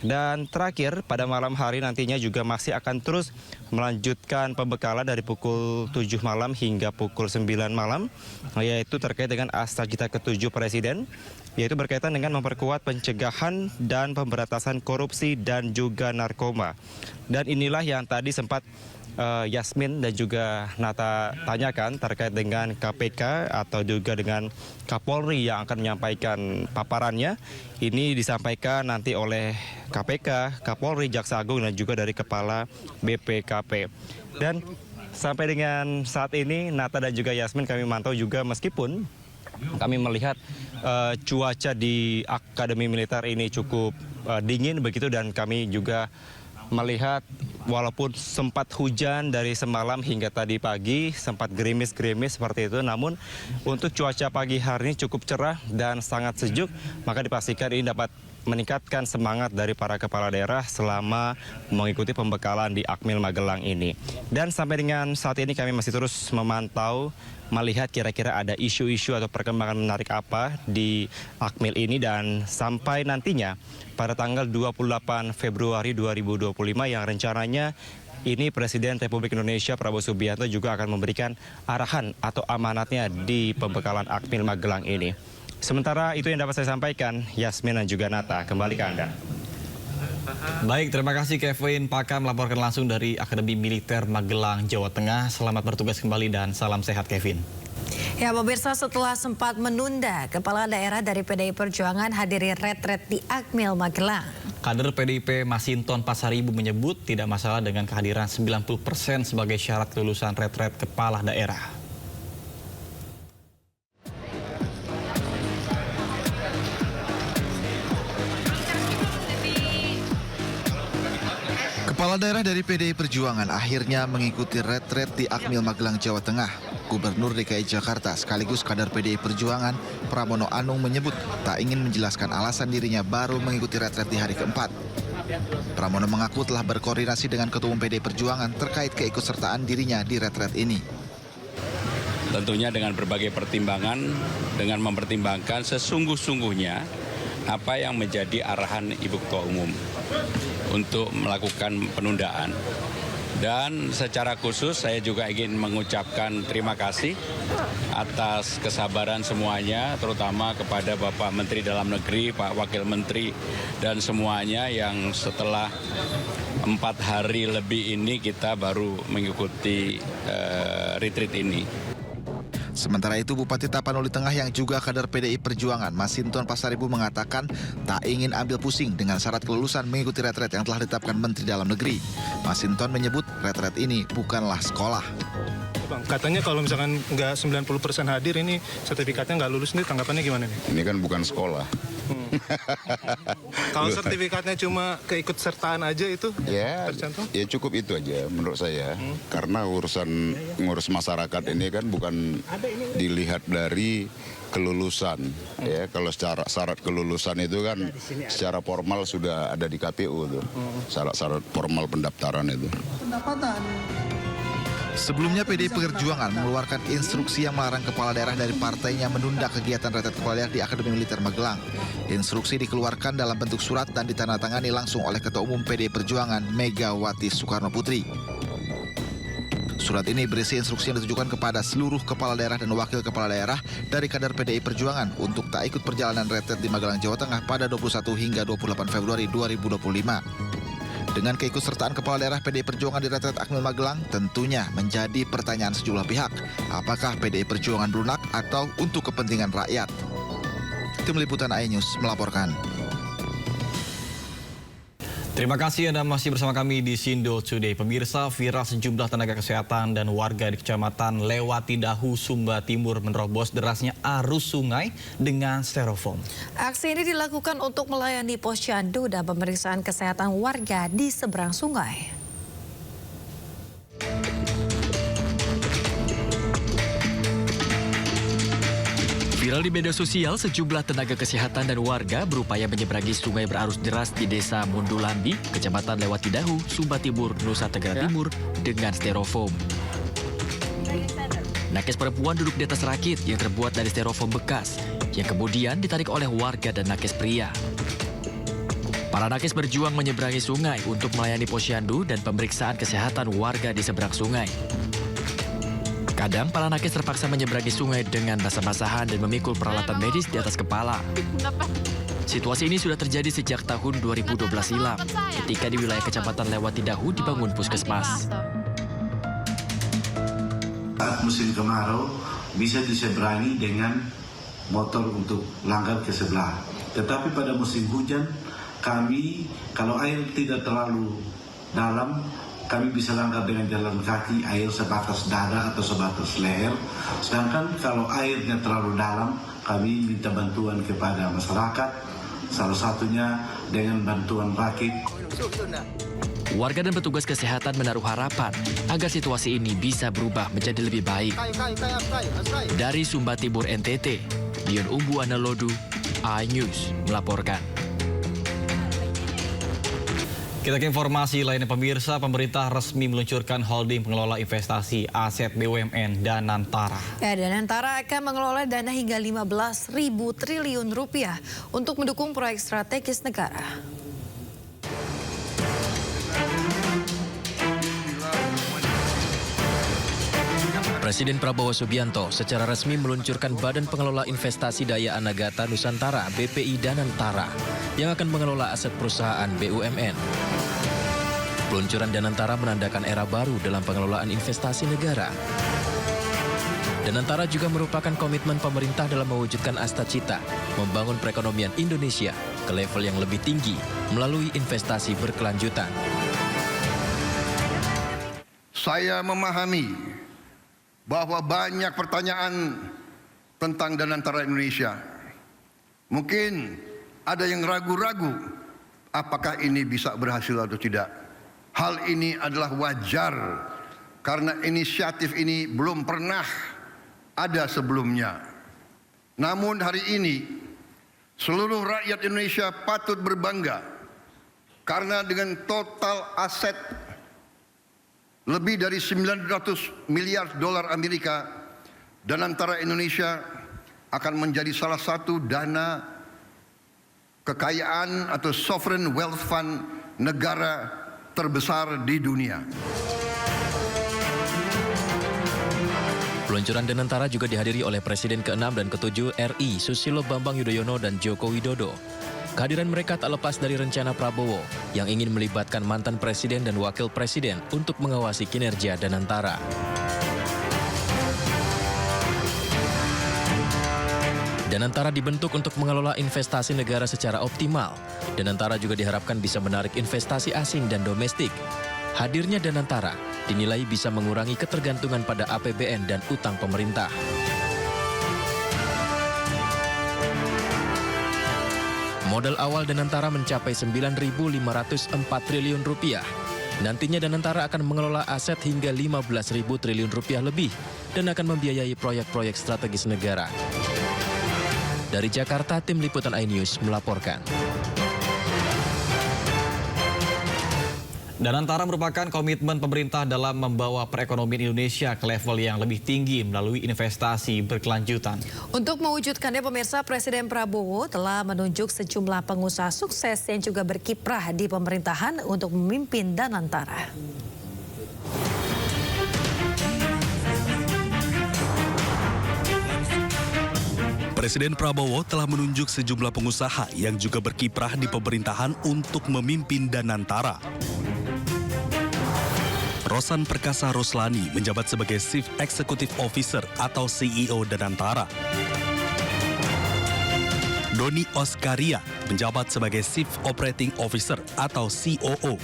Dan terakhir pada malam hari nantinya juga masih akan terus melanjutkan pembekalan dari pukul 7 malam hingga pukul 9 malam, yaitu terkait dengan asta cita ke-7 Presiden, yaitu berkaitan dengan memperkuat pencegahan dan pemberantasan korupsi dan juga narkoba. Dan inilah yang tadi sempat Yasmin dan juga Nata tanyakan terkait dengan KPK atau juga dengan Kapolri yang akan menyampaikan paparannya. Ini disampaikan nanti oleh KPK, Kapolri, Jaksa Agung dan juga dari Kepala BPKP. Dan sampai dengan saat ini Nata dan juga Yasmin kami mantau juga meskipun kami melihat cuaca di Akademi Militer ini cukup dingin begitu, dan kami juga melihat walaupun sempat hujan dari semalam hingga tadi pagi, sempat gerimis-gerimis seperti itu, namun untuk cuaca pagi hari ini cukup cerah dan sangat sejuk, maka dipastikan ini dapat meningkatkan semangat dari para kepala daerah selama mengikuti pembekalan di Akmil Magelang ini. Dan sampai dengan saat ini kami masih terus memantau, melihat kira-kira ada isu-isu atau perkembangan menarik apa di Akmil ini, dan sampai nantinya pada tanggal 28 Februari 2025 yang rencananya ini Presiden Republik Indonesia Prabowo Subianto juga akan memberikan arahan atau amanatnya di pembekalan Akmil Magelang ini. Sementara itu yang dapat saya sampaikan, Yasmin dan juga Nata, kembali ke Anda. Baik, terima kasih Kevin Pakam melaporkan langsung dari Akademi Militer Magelang, Jawa Tengah. Selamat bertugas kembali dan salam sehat Kevin. Ya pemirsa, setelah sempat menunda, Kepala Daerah dari PDI Perjuangan hadiri retret di Akmil Magelang. Kader PDIP Masinton Pasaribu menyebut tidak masalah dengan kehadiran 90% sebagai syarat kelulusan retret Kepala Daerah. Kepala daerah dari PDI Perjuangan akhirnya mengikuti retret di Akmil Magelang, Jawa Tengah. Gubernur DKI Jakarta sekaligus kader PDI Perjuangan, Pramono Anung menyebut tak ingin menjelaskan alasan dirinya baru mengikuti retret di hari keempat. Pramono mengaku telah berkoordinasi dengan Ketua Umum PDI Perjuangan terkait keikutsertaan dirinya di retret ini. Tentunya dengan berbagai pertimbangan, dengan mempertimbangkan sesungguh-sungguhnya apa yang menjadi arahan Ibu Ketua Umum untuk melakukan penundaan. Dan secara khusus saya juga ingin mengucapkan terima kasih atas kesabaran semuanya, terutama kepada Bapak Menteri Dalam Negeri, Pak Wakil Menteri, dan semuanya yang setelah 4 hari lebih ini kita baru mengikuti retreat ini. Sementara itu, Bupati Tapanuli Tengah yang juga kader PDI Perjuangan, Masinton Pasaribu mengatakan tak ingin ambil pusing dengan syarat kelulusan mengikuti retret yang telah ditetapkan Menteri Dalam Negeri. Masinton menyebut retret ini bukanlah sekolah. Bang, katanya kalau misalkan nggak 90% hadir ini sertifikatnya nggak lulus, nih tanggapannya gimana nih? Ini kan bukan sekolah. Kalau sertifikatnya cuma keikutsertaan aja itu tercantum? Ya cukup itu aja menurut saya. Karena ngurus masyarakat ini kan bukan dilihat dari kelulusan. Ya, kalau secara syarat kelulusan itu kan secara formal sudah ada di KPU tuh. Syarat-syarat formal pendaftaran itu. Sebelumnya PDI Perjuangan mengeluarkan instruksi yang melarang kepala daerah dari partainya menunda kegiatan retret kepala daerah di Akademi Militer Magelang. Instruksi dikeluarkan dalam bentuk surat dan ditandatangani langsung oleh Ketua Umum PDI Perjuangan Megawati Soekarno Putri. Surat ini berisi instruksi yang ditujukan kepada seluruh kepala daerah dan wakil kepala daerah dari kader PDI Perjuangan untuk tak ikut perjalanan retret di Magelang, Jawa Tengah pada 21 hingga 28 Februari 2025. Dengan keikutsertaan kepala daerah PDI Perjuangan di retret Akmil Magelang, tentunya menjadi pertanyaan sejumlah pihak. Apakah PDI Perjuangan belunak atau untuk kepentingan rakyat? Tim Liputan iNews melaporkan. Terima kasih Anda masih bersama kami di Sindo Today. Pemirsa, viral sejumlah tenaga kesehatan dan warga di Kecamatan Lewatidahu, Sumba Timur menerobos derasnya arus sungai dengan styrofoam. Aksi ini dilakukan untuk melayani posyandu dan pemeriksaan kesehatan warga di seberang sungai. Viral di media sosial, sejumlah tenaga kesehatan dan warga berupaya menyeberangi sungai berarus deras di Desa Mundulambi, Kecamatan Lewatidahu, Sumba Timur, Nusa Tenggara Timur dengan styrofoam. Nakes perempuan duduk di atas rakit yang terbuat dari styrofoam bekas, yang kemudian ditarik oleh warga dan nakes pria. Para nakes berjuang menyeberangi sungai untuk melayani posyandu dan pemeriksaan kesehatan warga di seberang sungai. Kadang para nakes terpaksa menyeberangi sungai dengan basah-basahan dan memikul peralatan medis di atas kepala. Situasi ini sudah terjadi sejak tahun 2012 silam, ketika di wilayah Kecamatan Lewatidahu dibangun puskesmas. Saat musim kemarau bisa diseberangi dengan motor untuk langgar ke sebelah. Tetapi pada musim hujan kami, kalau air tidak terlalu dalam, kami bisa langgar dengan jalan kaki, air sebatas dada atau sebatas leher. Sedangkan kalau airnya terlalu dalam, kami minta bantuan kepada masyarakat, salah satunya dengan bantuan rakit. Warga dan petugas kesehatan menaruh harapan agar situasi ini bisa berubah menjadi lebih baik. Dari Sumba Timur NTT, Dion Umbu Analodu, iNews melaporkan. Kita ke informasi lainnya, pemirsa. Pemerintah resmi meluncurkan holding pengelola investasi aset BUMN Danantara. Danantara akan mengelola dana hingga 15.000 triliun rupiah untuk mendukung proyek strategis negara. Presiden Prabowo Subianto secara resmi meluncurkan Badan Pengelola Investasi Daya Anagata Nusantara BPI Danantara yang akan mengelola aset perusahaan BUMN. Peluncuran Danantara menandakan era baru dalam pengelolaan investasi negara. Danantara juga merupakan komitmen pemerintah dalam mewujudkan asta cita membangun perekonomian Indonesia ke level yang lebih tinggi melalui investasi berkelanjutan. Saya memahami bahwa banyak pertanyaan tentang Danantara Indonesia. Mungkin ada yang ragu-ragu apakah ini bisa berhasil atau tidak. Hal ini adalah wajar karena inisiatif ini belum pernah ada sebelumnya. Namun hari ini seluruh rakyat Indonesia patut berbangga karena dengan total aset lebih dari 900 miliar dolar Amerika, Danantara Indonesia akan menjadi salah satu dana kekayaan atau sovereign wealth fund negara terbesar di dunia. Peluncuran Danantara juga dihadiri oleh Presiden ke-6 dan ke-7 RI Susilo Bambang Yudhoyono dan Joko Widodo. Kehadiran mereka tak lepas dari rencana Prabowo yang ingin melibatkan mantan presiden dan wakil presiden untuk mengawasi kinerja Danantara. Danantara dibentuk untuk mengelola investasi negara secara optimal. Danantara juga diharapkan bisa menarik investasi asing dan domestik. Hadirnya Danantara dinilai bisa mengurangi ketergantungan pada APBN dan utang pemerintah. Modal awal Danantara mencapai 9.504 triliun rupiah. Nantinya Danantara akan mengelola aset hingga 15.000 triliun rupiah lebih dan akan membiayai proyek-proyek strategis negara. Dari Jakarta, Tim Liputan iNews melaporkan. Danantara merupakan komitmen pemerintah dalam membawa perekonomian Indonesia ke level yang lebih tinggi melalui investasi berkelanjutan. Untuk mewujudkannya, pemirsa, Presiden Prabowo telah menunjuk sejumlah pengusaha sukses yang juga berkiprah di pemerintahan untuk memimpin Danantara. Presiden Prabowo telah menunjuk sejumlah pengusaha yang juga berkiprah di pemerintahan untuk memimpin Danantara. Rosan Perkasa Roslani menjabat sebagai Chief Executive Officer atau CEO Danantara. Doni Oskaria menjabat sebagai Chief Operating Officer atau COO.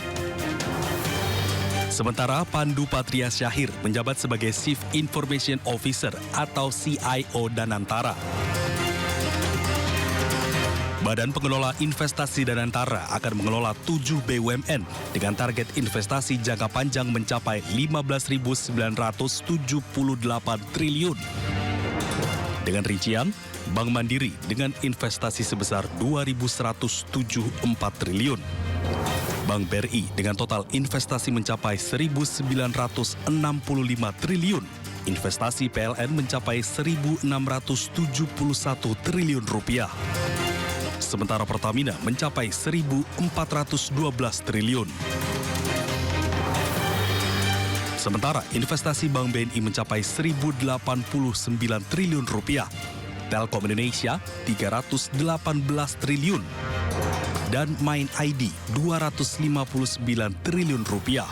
Sementara Pandu Patria Syahir menjabat sebagai Chief Information Officer atau CIO Danantara. Badan Pengelola Investasi Danantara akan mengelola 7 BUMN dengan target investasi jangka panjang mencapai 15.978 triliun. Dengan rincian, Bank Mandiri dengan investasi sebesar 2.174 triliun. Bank BRI dengan total investasi mencapai 1.965 triliun. Investasi PLN mencapai 1.671 triliun rupiah. Sementara Pertamina mencapai 1.412 triliun. Sementara investasi Bank BNI mencapai 1.089 triliun rupiah. Telkom Indonesia 318 triliun. Dan Main ID 259 triliun rupiah.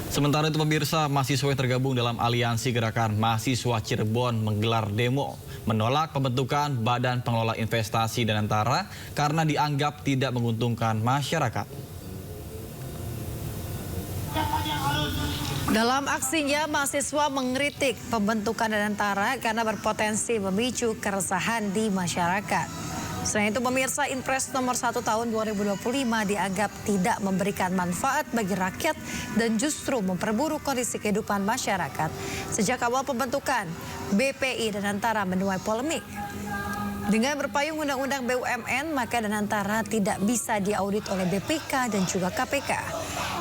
Sementara itu pemirsa, mahasiswa yang tergabung dalam Aliansi Gerakan Mahasiswa Cirebon menggelar demo menolak pembentukan Badan Pengelola Investasi Danantara karena dianggap tidak menguntungkan masyarakat. Dalam aksinya, mahasiswa mengkritik pembentukan Danantara karena berpotensi memicu keresahan di masyarakat. Selain itu, pemirsa, Inpres nomor 1 tahun 2025 dianggap tidak memberikan manfaat bagi rakyat dan justru memperburuk kondisi kehidupan masyarakat. Sejak awal pembentukan, BPI Danantara menuai polemik. Dengan berpayung Undang-Undang BUMN, maka Danantara tidak bisa diaudit oleh BPK dan juga KPK.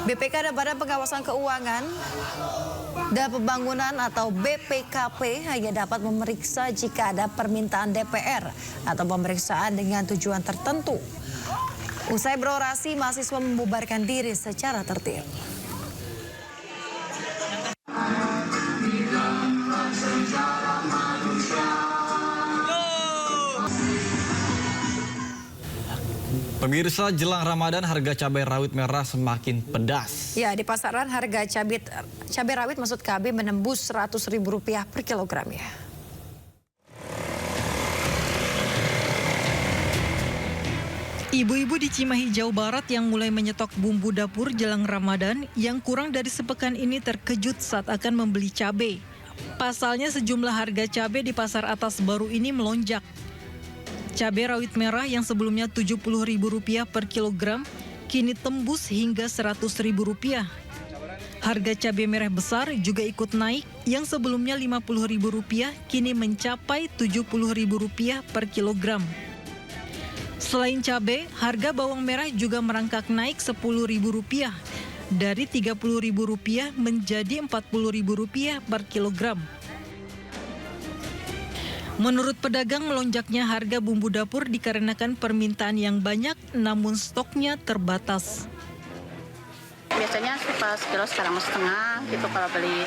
BPK dan Badan Pengawasan Keuangan dan Pembangunan atau BPKP hanya dapat memeriksa jika ada permintaan DPR atau pemeriksaan dengan tujuan tertentu. Usai berorasi, mahasiswa membubarkan diri secara tertib. Pemirsa, jelang Ramadan harga cabai rawit merah semakin pedas. Ya, di pasaran harga cabai rawit maksud KB menembus Rp100.000 per kilogramnya. Ibu-ibu di Cimahi, Jawa Barat yang mulai menyetok bumbu dapur jelang Ramadan yang kurang dari sepekan ini terkejut saat akan membeli cabai. Pasalnya sejumlah harga cabai di pasar atas baru ini melonjak. Cabai rawit merah yang sebelumnya Rp70.000 per kilogram kini tembus hingga Rp100.000. Harga cabai merah besar juga ikut naik yang sebelumnya Rp50.000 kini mencapai Rp70.000 per kilogram. Selain cabai, harga bawang merah juga merangkak naik Rp10.000 dari Rp30.000 menjadi Rp40.000 per kilogram. Menurut pedagang, melonjaknya harga bumbu dapur dikarenakan permintaan yang banyak namun stoknya terbatas. Biasanya pas kilo sekarang setengah gitu kalau beli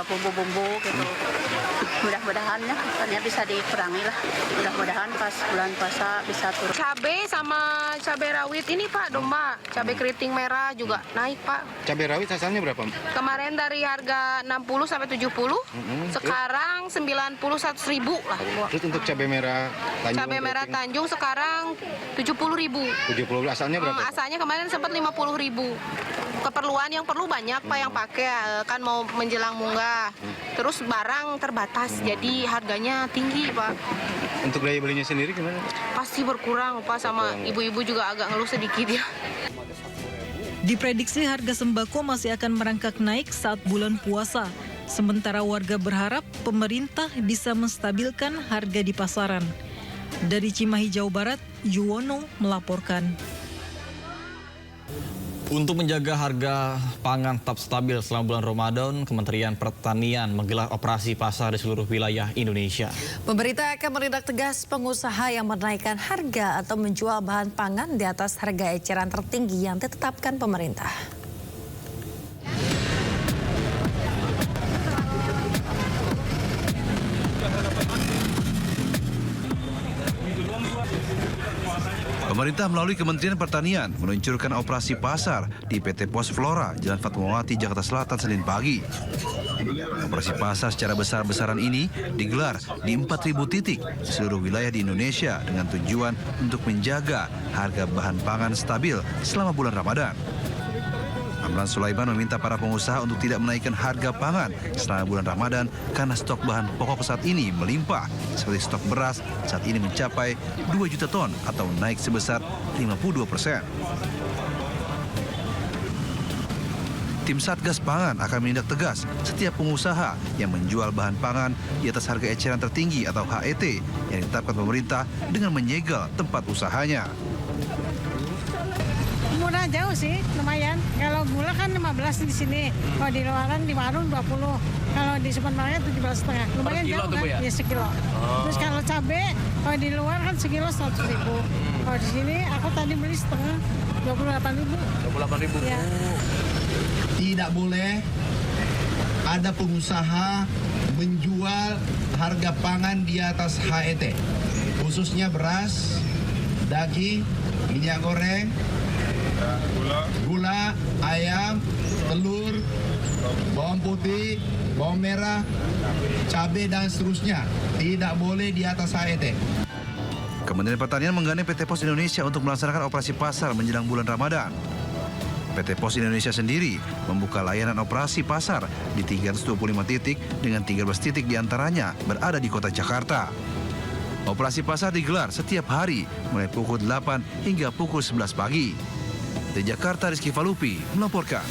bumbu-bumbu gitu. Mudah-mudahan ya katanya bisa dikurangi lah. Mudah-mudahan pas bulan puasa bisa turun. Cabai sama cabai rawit ini Pak domba, cabai keriting merah juga naik Pak. Cabai rawit asalnya berapa? Kemarin dari harga 60 sampai 70, sekarang 90 100.000 lah. Terus untuk cabai merah Tanjung? Cabai merah Tanjung sekarang 70.000. 70 asalnya berapa? Asalnya kemarin sempat 50.000. Keperluan yang perlu banyak Pak yang pakai kan mau menjelang munggah. Terus barang terbatas jadi harganya tinggi Pak. Untuk daya belinya sendiri gimana? Pasti berkurang Pak, sama ibu-ibu juga agak ngeluh sedikit ya. Diprediksi harga sembako masih akan merangkak naik saat bulan puasa. Sementara warga berharap pemerintah bisa menstabilkan harga di pasaran. Dari Cimahi, Jawa Barat, Yuwono melaporkan. Untuk menjaga harga pangan tetap stabil selama bulan Ramadan, Kementerian Pertanian menggelar operasi pasar di seluruh wilayah Indonesia. Pemerintah akan menindak tegas pengusaha yang menaikkan harga atau menjual bahan pangan di atas harga eceran tertinggi yang ditetapkan pemerintah. Pemerintah melalui Kementerian Pertanian meluncurkan operasi pasar di PT Pos Flora, Jalan Fatmawati, Jakarta Selatan, Senin pagi. Operasi pasar secara besar-besaran ini digelar di 4.000 titik di seluruh wilayah di Indonesia dengan tujuan untuk menjaga harga bahan pangan stabil selama bulan Ramadan. Amran Sulaiman meminta para pengusaha untuk tidak menaikkan harga pangan selama bulan Ramadan karena stok bahan pokok saat ini melimpah, seperti stok beras saat ini mencapai 2 juta ton atau naik sebesar 52%. Tim Satgas Pangan akan menindak tegas setiap pengusaha yang menjual bahan pangan di atas harga eceran tertinggi atau HET yang ditetapkan pemerintah dengan menyegel tempat usahanya. Murah jauh sih, lumayan. Kalau gula kan 15 di sini, kalau di luaran di warung 20. Kalau di supermarket 17,5. Lumayan jauh kan? Ya sekilo. Terus kalau cabai, kalau di luar kan sekilo 100.000. Kalau di sini aku tadi beli setengah 28.000. 28.000. Ya. Tidak boleh ada pengusaha menjual harga pangan di atas HET, khususnya beras, daging, minyak goreng, gula, ayam, telur, bawang putih, bawang merah, cabai dan seterusnya. Tidak boleh di atas HET. Kementerian Pertanian menggandeng PT Pos Indonesia untuk melaksanakan operasi pasar menjelang bulan Ramadan. PT Pos Indonesia sendiri membuka layanan operasi pasar di 325 titik dengan 13 titik diantaranya berada di kota Jakarta. Operasi pasar digelar setiap hari mulai pukul 8 hingga pukul 11 pagi. Di Jakarta, Rizky Falupi melaporkan.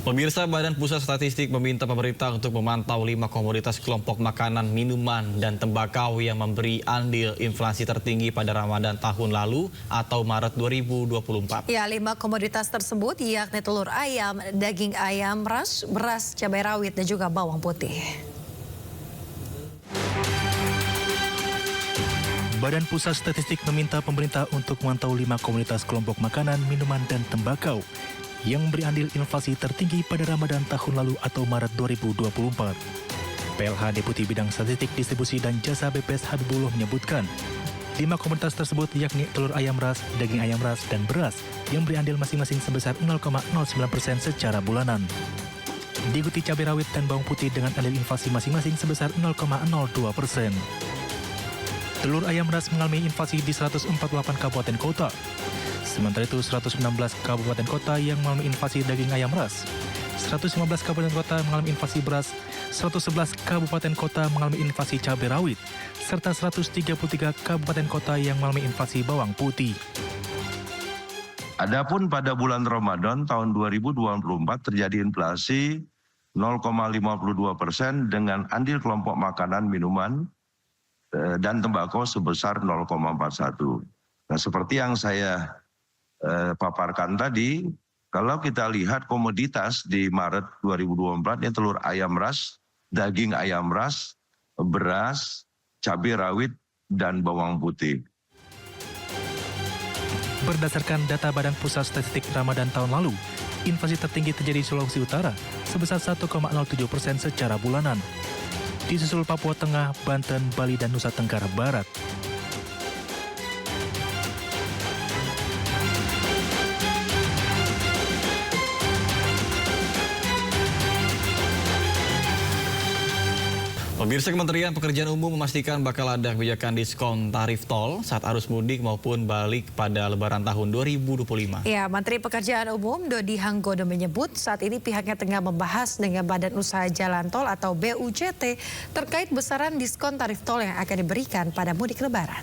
Pemirsa, Badan Pusat Statistik meminta pemerintah untuk memantau 5 komoditas kelompok makanan, minuman, dan tembakau yang memberi andil inflasi tertinggi pada Ramadan tahun lalu atau Maret 2024. Ya, 5 komoditas tersebut yakni telur ayam, daging ayam ras, beras, cabai rawit, dan juga bawang putih. Badan Pusat Statistik meminta pemerintah untuk memantau 5 komoditas kelompok makanan, minuman, dan tembakau yang memberi andil inflasi tertinggi pada Ramadan tahun lalu atau Maret 2024. PLH Deputi Bidang Statistik Distribusi dan Jasa BPS Habibullah menyebutkan 5 komoditas tersebut yakni telur ayam ras, daging ayam ras, dan beras yang beri andil masing-masing sebesar 0,09% secara bulanan. Diikuti cabai rawit dan bawang putih dengan andil inflasi masing-masing sebesar 0,02%. Telur ayam ras mengalami inflasi di 148 kabupaten kota. Sementara itu 116 kabupaten kota yang mengalami inflasi daging ayam ras. 115 kabupaten kota mengalami inflasi beras. 111 kabupaten kota mengalami inflasi cabai rawit. Serta 133 kabupaten kota yang mengalami inflasi bawang putih. Adapun pada bulan Ramadan tahun 2024 terjadi inflasi 0,52% dengan andil kelompok makanan, minuman, dan tembakau sebesar 0,41. Nah, seperti yang saya paparkan tadi, kalau kita lihat komoditas di Maret 2024 ini telur ayam ras, daging ayam ras, beras, cabai rawit, dan bawang putih. Berdasarkan data Badan Pusat Statistik Ramadan tahun lalu, inflasi tertinggi terjadi di Sulawesi Utara sebesar 1,07% secara bulanan. Disusul Papua Tengah, Banten, Bali, dan Nusa Tenggara Barat. Pemirsa, Kementerian Pekerjaan Umum memastikan bakal ada kebijakan diskon tarif tol saat arus mudik maupun balik pada Lebaran tahun 2025. Ya, Menteri Pekerjaan Umum Dodi Hanggodo menyebut saat ini pihaknya tengah membahas dengan Badan Usaha Jalan Tol atau BUJT terkait besaran diskon tarif tol yang akan diberikan pada mudik Lebaran.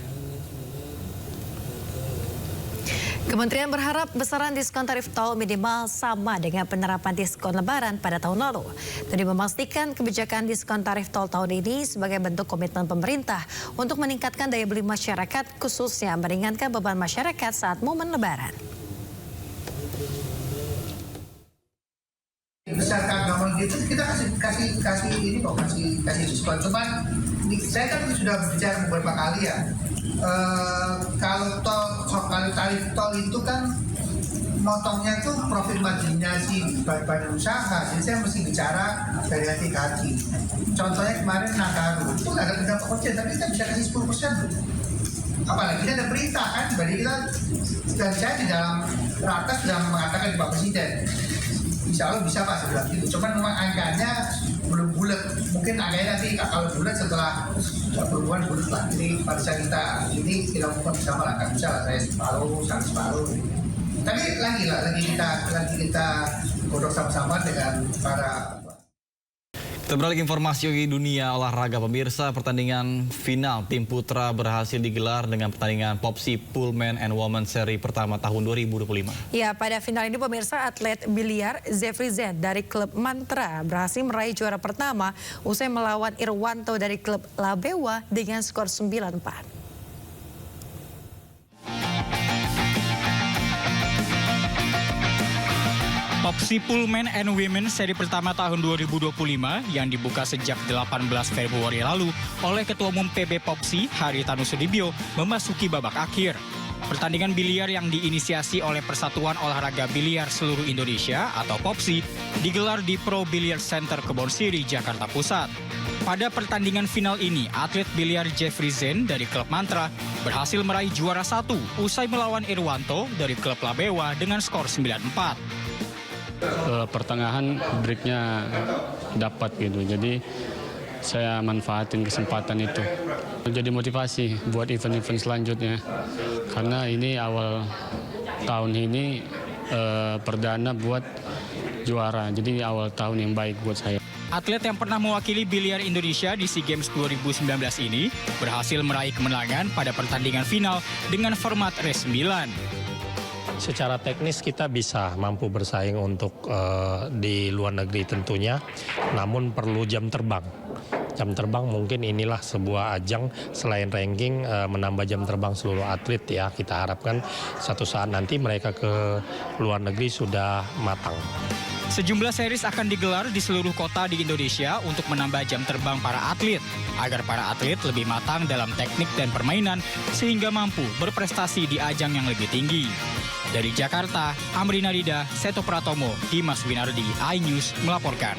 Kementerian berharap besaran diskon tarif tol minimal sama dengan penerapan diskon lebaran pada tahun lalu. Dodi memastikan kebijakan diskon tarif tol tahun ini sebagai bentuk komitmen pemerintah untuk meningkatkan daya beli masyarakat, khususnya meringankan beban masyarakat saat momen lebaran. Misalkan ngomong gitu kita kasih ini kok kasih diskon. Cuman saya kan sudah bicara beberapa kali ya. Kalau tarif tol itu kan motongnya tuh profit marginnya si badan usaha, jadi saya mesti bicara dari hati ke hati. Contohnya kemarin Nataru itu nggak ada benda pekerja, tapi kita bisa kasih 10%. Apalagi ada berita kan, berarti kita dan saya di dalam ratas sudah mengatakan di Pak Presiden, insya Allah bisa Pak, saya bilang gitu. Cuman memang angkanya belum bulat. Mungkin angkanya nanti kalau bulat setelah perhubungan bulat lah. Jadi pada saat kita lakukan bersama lah, kan bisa lah saya separuh. Tapi lagi kita godok sama-sama dengan para. Kita beralih ke informasi dunia olahraga pemirsa. Pertandingan final tim putra berhasil digelar dengan pertandingan Popsi Pullman and Women seri pertama tahun 2025. Ya, pada final ini pemirsa atlet biliar Jeffrey Zen dari klub Mantra berhasil meraih juara pertama usai melawan Irwanto dari klub Labewa dengan skor 9-4. Popsi Pullman and Women seri pertama tahun 2025 yang dibuka sejak 18 Februari lalu oleh Ketua Umum PB Popsi Haritanu Sudibyo memasuki babak akhir. Pertandingan biliar yang diinisiasi oleh Persatuan Olahraga Biliar Seluruh Indonesia atau Popsi digelar di Pro Billiard Center Kebon Siri, Jakarta Pusat. Pada pertandingan final ini, atlet biliar Jeffrey Zen dari klub Mantra berhasil meraih juara 1 usai melawan Irwanto dari klub Labewa dengan skor 9-4. Pertengahan breaknya dapat gitu, jadi saya manfaatin kesempatan itu jadi motivasi buat event-event selanjutnya, karena ini awal tahun ini perdana buat juara, jadi awal tahun yang baik buat saya. Atlet yang pernah mewakili biliar Indonesia di SEA Games 2019 ini berhasil meraih kemenangan pada pertandingan final dengan format race 9. Secara teknis kita bisa mampu bersaing untuk di luar negeri tentunya, namun perlu jam terbang. Jam terbang mungkin inilah sebuah ajang selain ranking menambah jam terbang seluruh atlet ya. Kita harapkan suatu saat nanti mereka ke luar negeri sudah matang. Sejumlah series akan digelar di seluruh kota di Indonesia untuk menambah jam terbang para atlet, agar para atlet lebih matang dalam teknik dan permainan sehingga mampu berprestasi di ajang yang lebih tinggi. Dari Jakarta, Amrina Rida, Seto Pratomo, Dimas Winardi, iNews melaporkan.